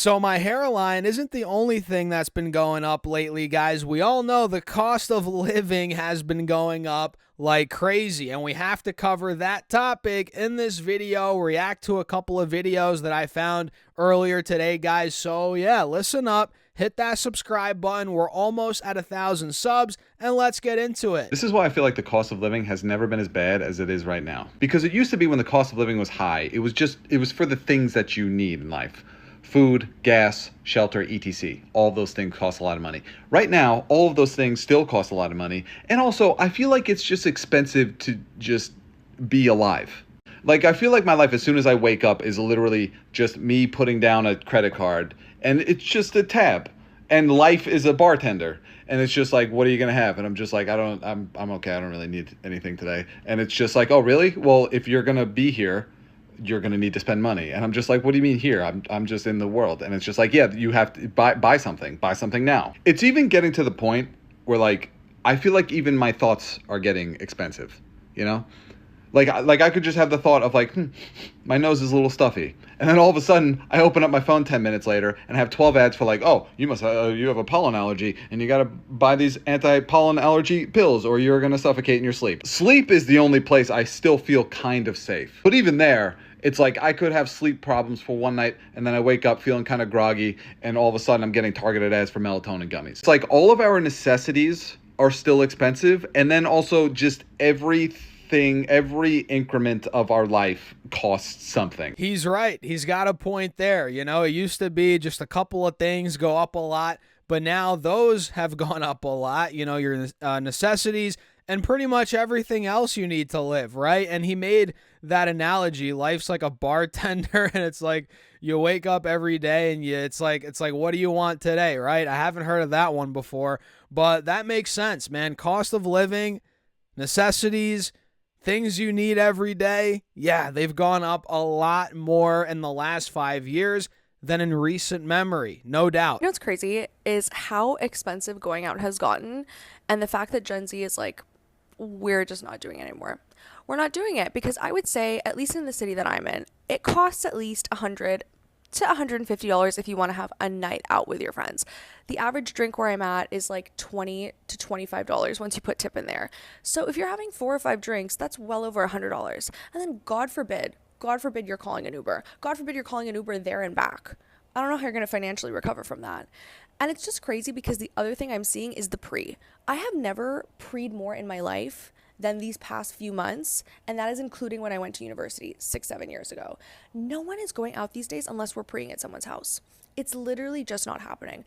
So my hairline isn't the only thing that's been going up lately, guys. We all know the cost of living has been going up like crazy, and we have to cover that topic in this video, react to a couple of videos that I found earlier today, guys. So yeah, listen up, hit that subscribe button. We're almost at 1,000 subs, and let's get into it. This is why I feel like the cost of living has never been as bad as it is right now. Because it used to be when the cost of living was high, it was for the things that you need in life. Food, gas, shelter, etc. All of those things cost a lot of money. Right now, all of those things still cost a lot of money. And also, I feel like it's just expensive to just be alive. Like, I feel like my life as soon as I wake up is literally just me putting down a credit card. And it's just a tab. And life is a bartender. And it's just like, what are you going to have? And I'm just like, I'm okay. I don't really need anything today. And it's just like, oh, really? Well, if you're going to be here, you're going to need to spend money. And I'm just like, what do you mean here? I'm just in the world. And it's just like, yeah, you have to buy something now. It's even getting to the point where, like, I feel like even my thoughts are getting expensive, you know? Like I could just have the thought of like, my nose is a little stuffy. And then all of a sudden I open up my phone 10 minutes later and have 12 ads for like, oh, you have a pollen allergy and you got to buy these anti-pollen allergy pills or you're going to suffocate in your sleep. Sleep is the only place I still feel kind of safe. But even there, it's like I could have sleep problems for one night and then I wake up feeling kind of groggy and all of a sudden I'm getting targeted ads for melatonin gummies. It's like all of our necessities are still expensive, and then also just every increment of our life costs something. He's right. He's got a point there. You know, it used to be just a couple of things go up a lot, but now those have gone up a lot. You know, your necessities and pretty much everything else you need to live, right? And he made that analogy. Life's like a bartender, and it's like you wake up every day and it's like what do you want today, right? I haven't heard of that one before, but that makes sense, man. Cost of living, necessities, things you need every day, yeah, they've gone up a lot more in the last 5 years than in recent memory, no doubt. You know what's crazy is how expensive going out has gotten, and the fact that Gen Z is like, we're just not doing it anymore. We're not doing it because I would say, at least in the city that I'm in, it costs at least $100 to $150 if you want to have a night out with your friends. The average drink where I'm at is like $20 to $25 once you put tip in there. So if you're having 4 or 5 drinks, that's well over $100. And then God forbid you're calling an Uber. God forbid you're calling an Uber there and back. I don't know how you're going to financially recover from that. And it's just crazy because the other thing I'm seeing is the pre. I have never pre'd more in my life than these past few months, and that is including when I went to university 6-7 years ago. No one is going out these days unless we're preing at someone's house. It's literally just not happening.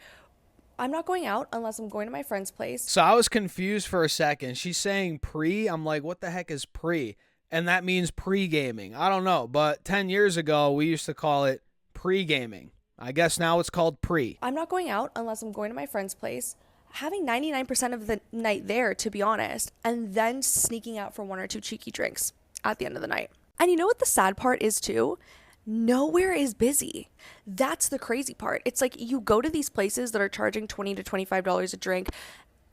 I'm not going out unless I'm going to my friend's place. So I was confused for a second. She's saying pre. I'm like, what the heck is pre? And that means pre-gaming. I don't know, but 10 years ago, we used to call it pre-gaming. I guess now it's called pre. I'm not going out unless I'm going to my friend's place, having 99% of the night there, to be honest, and then sneaking out for 1 or 2 cheeky drinks at the end of the night. And you know what the sad part is too? Nowhere is busy. That's the crazy part. It's like you go to these places that are charging $20 to $25 a drink.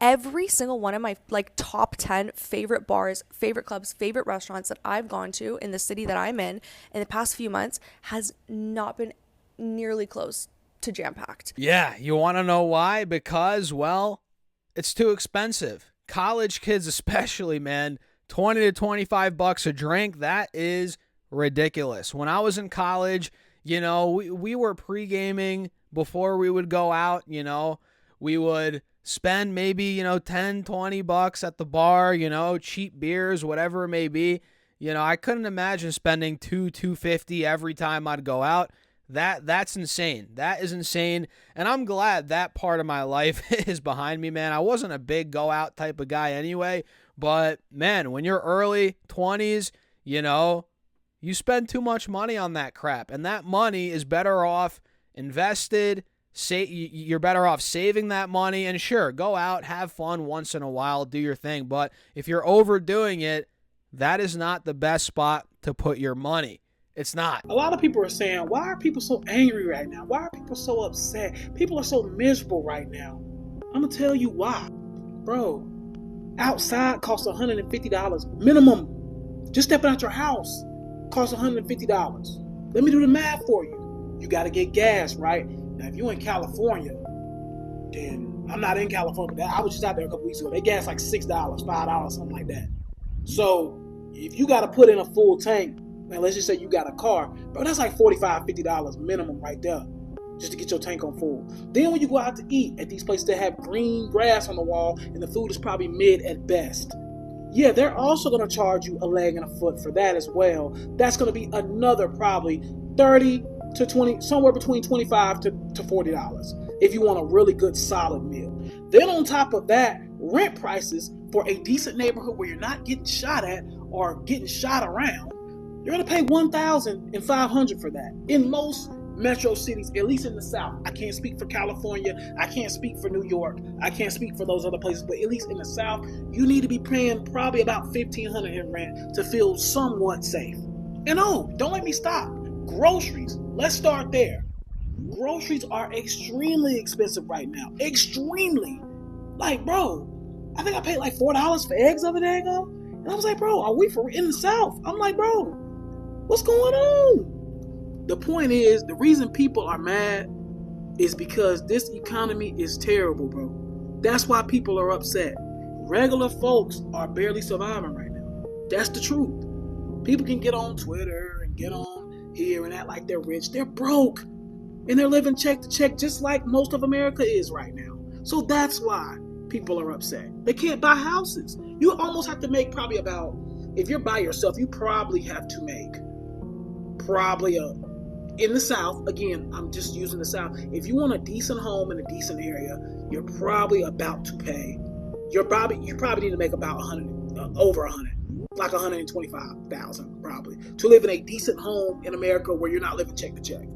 Every single one of my like top 10 favorite bars, favorite clubs, favorite restaurants that I've gone to in the city that I'm in the past few months has not been nearly close to jam-packed. Yeah, you want to know why? Because, well, it's too expensive. College kids especially, man, 20 to 25 bucks a drink, that is ridiculous. When I was in college, you know, we were pre-gaming before we would go out, you know. We would spend maybe, you know, 10, 20 bucks at the bar, you know, cheap beers, whatever it may be. You know, I couldn't imagine spending $250 every time I'd go out. That's insane. That is insane. And I'm glad that part of my life is behind me, man. I wasn't a big go out type of guy anyway, but man, when you're early 20s, you know, you spend too much money on that crap, and that money is better off invested. You're better off saving that money, and sure, go out, have fun once in a while, do your thing. But if you're overdoing it, that is not the best spot to put your money. It's not. A lot of people are saying, why are people so angry right now? Why are people so upset? People are so miserable right now. I'm going to tell you why. Bro, outside costs $150 minimum. Just stepping out your house costs $150. Let me do the math for you. You got to get gas, right? Now, if you're in California, then I'm not in California. I was just out there a couple weeks ago. They gas like $6, $5, something like that. So if you got to put in a full tank, man, let's just say you got a car, bro, that's like $45, $50 minimum right there just to get your tank on full. Then when you go out to eat at these places that have green grass on the wall and the food is probably mid at best, yeah, they're also going to charge you a leg and a foot for that as well. That's going to be another probably 30 to 20, somewhere between $25 to $40 if you want a really good solid meal. Then on top of that, rent prices for a decent neighborhood where you're not getting shot at or getting shot around, you're going to pay $1,500 for that. In most metro cities, at least in the South. I can't speak for California. I can't speak for New York. I can't speak for those other places. But at least in the South, you need to be paying probably about $1,500 in rent to feel somewhat safe. And don't let me stop. Groceries. Let's start there. Groceries are extremely expensive right now. Extremely. Like, bro, I think I paid like $4 for eggs the other day ago. And I was like, bro, are we in the South? I'm like, bro, what's going on? The point is, the reason people are mad is because this economy is terrible, bro. That's why people are upset. Regular folks are barely surviving right now. That's the truth. People can get on Twitter and get on here and act like they're rich. They're broke. And they're living check to check just like most of America is right now. So that's why people are upset. They can't buy houses. You almost have to make probably about, if you're by yourself, you probably have to make in the South, again, I'm just using the South. If you want a decent home in a decent area, you're probably about to pay. You probably need to make about over 100, like 125,000 probably, to live in a decent home in America where you're not living check to check.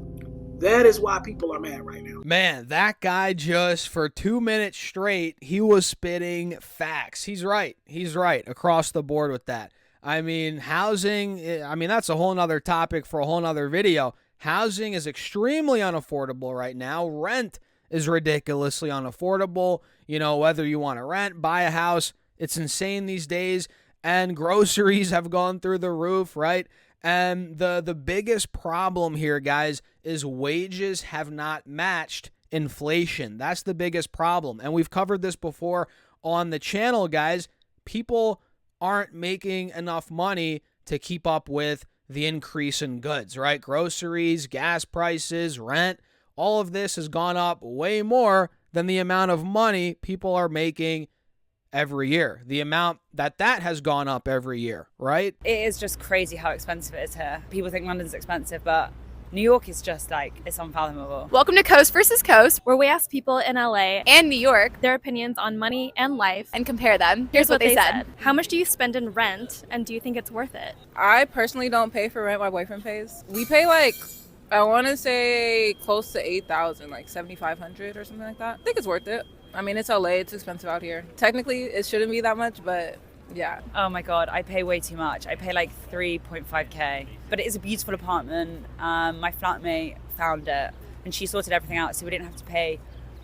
That is why people are mad right now. Man, that guy just for 2 minutes straight, he was spitting facts. He's right. He's right across the board with that. I mean, housing, that's a whole nother topic for a whole nother video. Housing is extremely unaffordable right now. Rent is ridiculously unaffordable. You know, whether you want to rent, buy a house, it's insane these days. And groceries have gone through the roof, right? And the biggest problem here, guys, is wages have not matched inflation. That's the biggest problem. And we've covered this before on the channel, guys. People aren't making enough money to keep up with the increase in goods, right? Groceries, gas prices, rent, all of this has gone up way more than the amount of money people are making every year. The amount that has gone up every year, right? It is just crazy how expensive it is here. People think London's expensive, but New York is just like, it's unfathomable. Welcome to Coast versus Coast, where we ask people in LA and New York their opinions on money and life and compare them. Here's what they said. How much do you spend in rent, and do you think it's worth it? I personally don't pay for rent. My boyfriend pays. We pay like, I want to say close to $8,000, like $7,500 or something like that. I think it's worth it. I mean, it's LA. It's expensive out here. Technically, it shouldn't be that much, but yeah. Oh my God, I pay way too much. I pay like 3.5K, but it is a beautiful apartment. My flatmate found it and she sorted everything out, so we didn't have to pay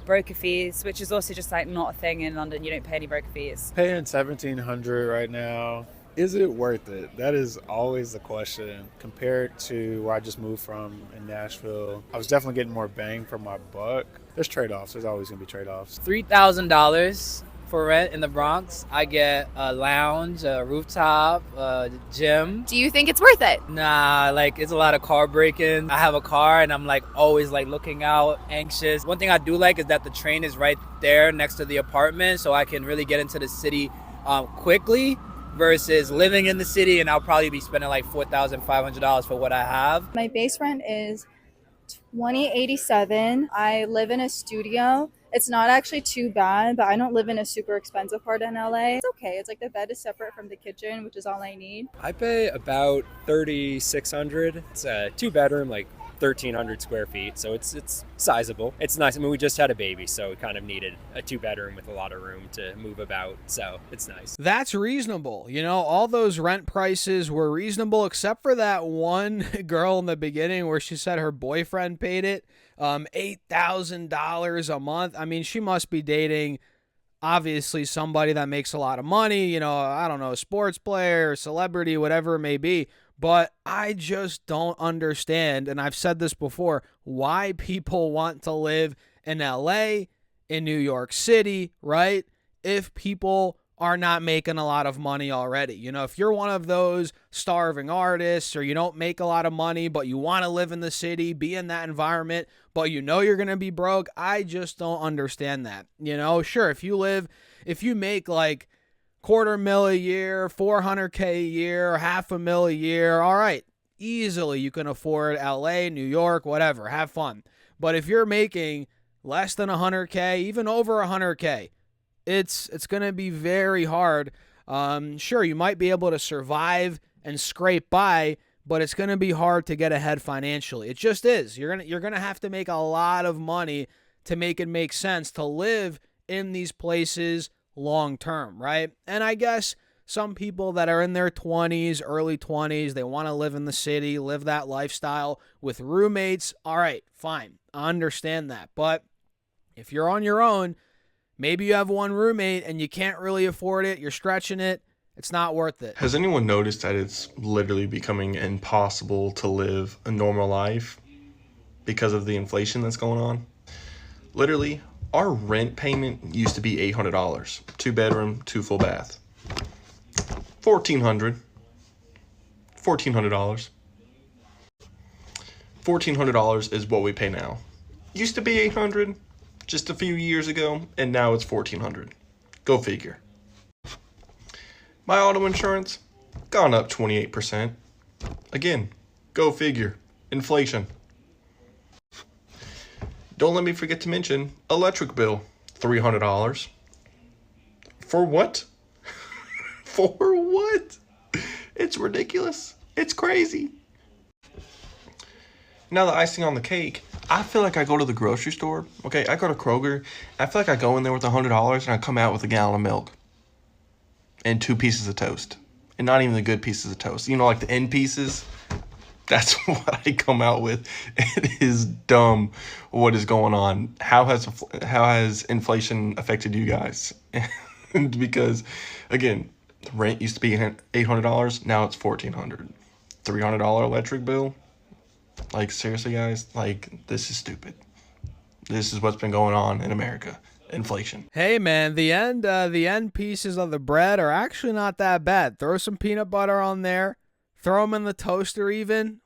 broker fees, which is also just like not a thing in London. You don't pay any broker fees. Paying $1,700 right now. Is it worth it? That is always the question. Compared to where I just moved from in Nashville, I was definitely getting more bang for my buck. There's trade-offs. There's always going to be trade-offs. $3,000 for rent in the Bronx. I get a lounge, a rooftop, a gym. Do you think it's worth it? Nah, like it's a lot of car break-ins. I have a car and I'm like always like looking out, anxious. One thing I do like is that the train is right there next to the apartment, so I can really get into the city quickly. Versus living in the city, and I'll probably be spending like $4,500 for what I have. My base rent is $2,087. I live in a studio. It's not actually too bad, but I don't live in a super expensive part in LA. It's okay. It's like the bed is separate from the kitchen, which is all I need. I pay about $3,600. It's a 2-bedroom, like 1,300 square feet, so it's sizable. It's nice. I mean, we just had a baby, so we kind of needed a 2-bedroom with a lot of room to move about, so it's nice. That's reasonable. You know, all those rent prices were reasonable, except for that one girl in the beginning where she said her boyfriend paid it, $8,000 a month. I mean, she must be dating obviously somebody that makes a lot of money, you know, I don't know, a sports player, celebrity, whatever it may be. But I just don't understand, and I've said this before, why people want to live in LA, in New York City, right? If people are not making a lot of money already. You know, if you're one of those starving artists or you don't make a lot of money, but you want to live in the city, be in that environment, but you know you're going to be broke, I just don't understand that. You know, sure, if you make like $250,000 a year, $400K a year, $500,000 a year, all right, easily you can afford LA, New York, whatever, have fun. But if you're making less than $100K, even over $100K, it's going to be very hard. Sure, you might be able to survive and scrape by, but it's going to be hard to get ahead financially. It just is. You're going to have to make a lot of money to make it make sense to live in these places long term, right? And I guess some people that are in their 20s, early 20s, they want to live in the city, live that lifestyle with roommates. All right, fine. I understand that. But if you're on your own, maybe you have one roommate and you can't really afford it, you're stretching it, it's not worth it. Has anyone noticed that it's literally becoming impossible to live a normal life because of the inflation that's going on? Literally, our rent payment used to be $800, 2-bedroom, 2 full bath. $1,400. $1,400 is what we pay now. Used to be $800 just a few years ago, and now it's $1,400. Go figure. My auto insurance, gone up 28%. Again, go figure. Inflation. Don't let me forget to mention electric bill, $300. For what? For what? It's ridiculous. It's crazy. Now the icing on the cake, I feel like I go to the grocery store, okay? I go to Kroger. I feel like I go in there with $100 and I come out with a gallon of milk and 2 pieces of toast. And not even the good pieces of toast. You know, like the end pieces? That's what I come out with. It is dumb what is going on. How has inflation affected you guys? Because, again, rent used to be $800. Now it's $1,400. $300 electric bill. Like, seriously, guys? Like, this is stupid. This is what's been going on in America. Inflation. Hey, man, the end pieces of the bread are actually not that bad. Throw some peanut butter on there. Throw them in the toaster even.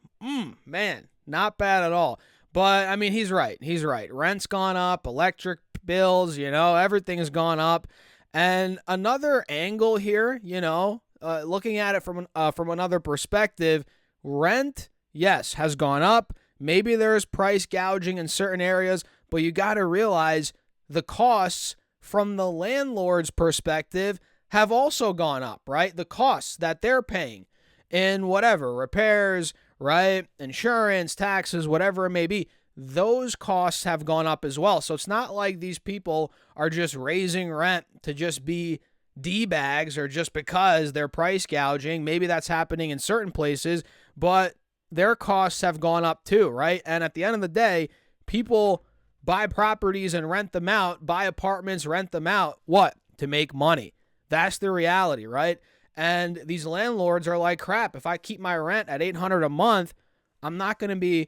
Man, not bad at all. But, I mean, he's right. He's right. Rent's gone up. Electric bills, you know, everything's gone up. And another angle here, you know, looking at it from another perspective, rent, yes, has gone up. Maybe there's price gouging in certain areas, but you got to realize the costs from the landlord's perspective have also gone up, right? The costs that they're paying in whatever, repairs, right? Insurance, taxes, whatever it may be, those costs have gone up as well. So it's not like these people are just raising rent to just be D-bags or just because they're price gouging. Maybe that's happening in certain places, but their costs have gone up too, right? And at the end of the day, people buy properties and rent them out, buy apartments, rent them out. What? To make money. That's the reality, right? And these landlords are like, crap, if I keep my rent at $800 a month, I'm going to be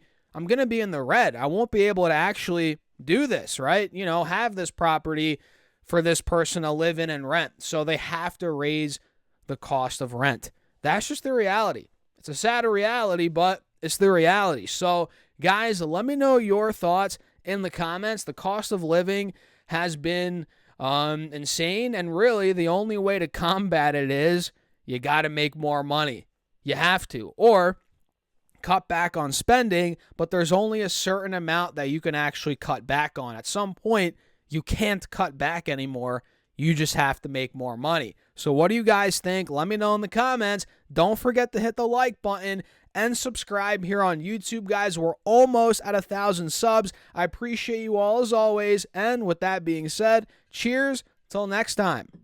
in the red. I won't be able to actually do this, right? You know, have this property for this person to live in and rent. So they have to raise the cost of rent. That's just the reality. It's a sad reality, but it's the reality. So, guys, let me know your thoughts in the comments. The cost of living has been insane, and really the only way to combat it is you got to make more money. You have to. Or cut back on spending, but there's only a certain amount that you can actually cut back on. At some point, you can't cut back anymore. You just have to make more money. So what do you guys think? Let me know in the comments. Don't forget to hit the like button and subscribe here on YouTube, guys. We're almost at 1,000 subs. I appreciate you all as always. And with that being said, cheers till next time.